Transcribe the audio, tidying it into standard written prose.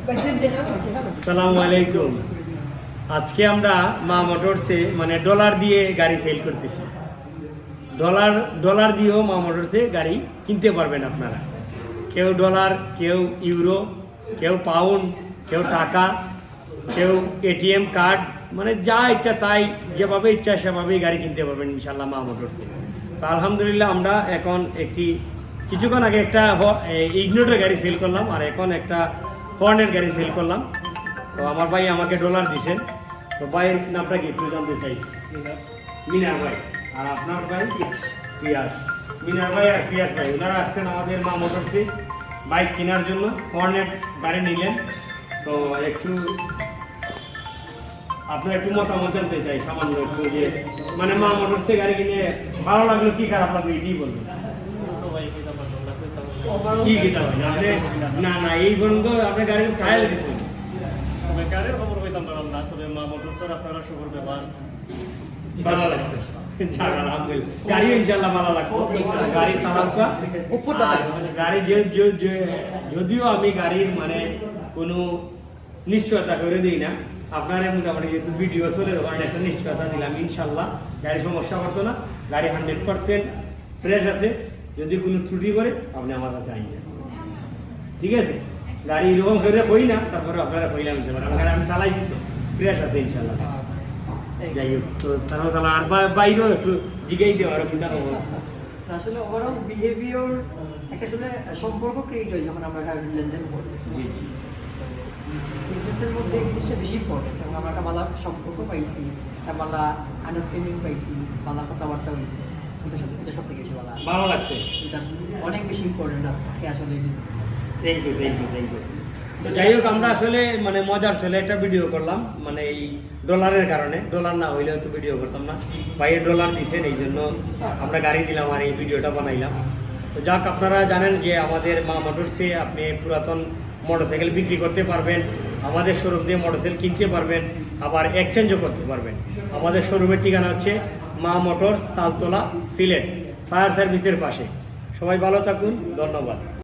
আসসালামু আলাইকুম। আজকে আমরা মা মোটরসে মানে ডলার দিয়ে গাড়ি সেল করতেছি। ডলার দিয়েও মা মোটরসে গাড়ি কিনতে পারবেন আপনারা। কেউ ডলার, কেউ ইউরো, কেউ পাউন্ড, কেউ টাকা, কেউ এটিএম কার্ড, মানে যা ইচ্ছা তাই, যেভাবে ইচ্ছা সেভাবেই গাড়ি কিনতে পারবেন ইনশাল্লাহ মা মোটরসে। তো আলহামদুলিল্লাহ আমরা এখন কিছুক্ষণ আগে একটা ইগনোটের গাড়ি সেল করলাম, আর এখন একটা হর্নের গাড়ি সেল করলাম। তো আমার ভাই আমাকে ডলার দিছেন। তো ভাইয়ের নামটা কি একটু জানতে চাই? মিনার ভাই। আর আপনার ভাই? পিয়াস। মিনার ভাই আর পিয়াস ভাই, ওনারা আসছেন আমাদের মা মোটরসে বাইক কেনার জন্য। হর্নের গাড়ি নিলেন। তো আপনার একটু মতামত জানতে চাই সামান্য একটু, যে মানে মা মোটরসে গাড়ি কিনে ভালো লাগলো কি খারাপ লাগলো এটাই বলবেন। কি কিনা আপনি? না না, এই পর্যন্ত আপনার গাড়ি ট্রায়াল দিয়েছেন? গাড়ির খবর পেতাম না, তবে মা মোটরসের আপনারা শুভর ব্যবহার ভালো লাগছে। আলহামদুলিল্লাহ, গাড়ি ইনশাল্লাহ ভালো লাগলো। গাড়ি চালাচ্ছা গাড়ি যদিও আমি গাড়ির মানে কোনো নিশ্চয়তা করে দিই না, আপনার মোটামুটি যেহেতু ভিডিও চলে তখন একটা নিশ্চয়তা দিলাম ইনশাল্লাহ গাড়ি সমস্যা করতো না। গাড়ি 100% ফ্রেশ আছে। যদি কোনো ত্রুটি করে আপনি আমার কাছে আইন, ঠিক আছে? গাড়ি এরকম করে হই না, তারপরে আপনারা কইলাম গাড়ি আমি চালাইছি তো ফ্রেশ আছে ইনশাল্লাহ। যাই হোক, তো তারাও চালা আর বাইরেও একটু জিগাই দেওয়া আর চিন্তা করবো। আসলে ওভারঅল বিহেভিয়ার একটা আসলে সম্পর্ক ক্রিয়েট হয় যখন আমরা লেনদেন করি। জি জি, বিজনেসের মধ্যে এই জিনিসটা বেশি ইম্পর্টেন্ট, এবং আমরা একটা ভালো সম্পর্ক পাইছি, একটা ভালো আন্ডারস্ট্যান্ডিং পাইছি, ভালো কথাবার্তা হয়েছে, এটা সব থেকে বেশি ভালো লাগছে। এটা অনেক বেশি ইম্পর্টেন্ট থাকে আসলে business. Thank you thank you thank you. তো যাই হোক, আমরা আসলে মানে মজার চলে একটা ভিডিও করলাম, মানে এই ডলারের কারণে। ডলার না হইলে হয়তো ভিডিও করতাম না। ভাইয়ের ডলার দিছেন, এই জন্য আমরা গাড়ি দিলাম আর এই ভিডিওটা বানাইলাম। তো যাক, আপনারা জানেন যে আমাদের মা মোটরসে আপনি পুরাতন মোটরসাইকেল বিক্রি করতে পারবেন, আমাদের শোরুম দিয়ে মোটরসাইকেল কিনতে পারবেন, আবার এক্সচেঞ্জও করতে পারবেন। আমাদের শোরুমের ঠিকানা হচ্ছে মা মোটরস, তালতলা, সিলেট, ফায়ার সার্ভিসের পাশে। সবাই ভালো থাকুন, ধন্যবাদ।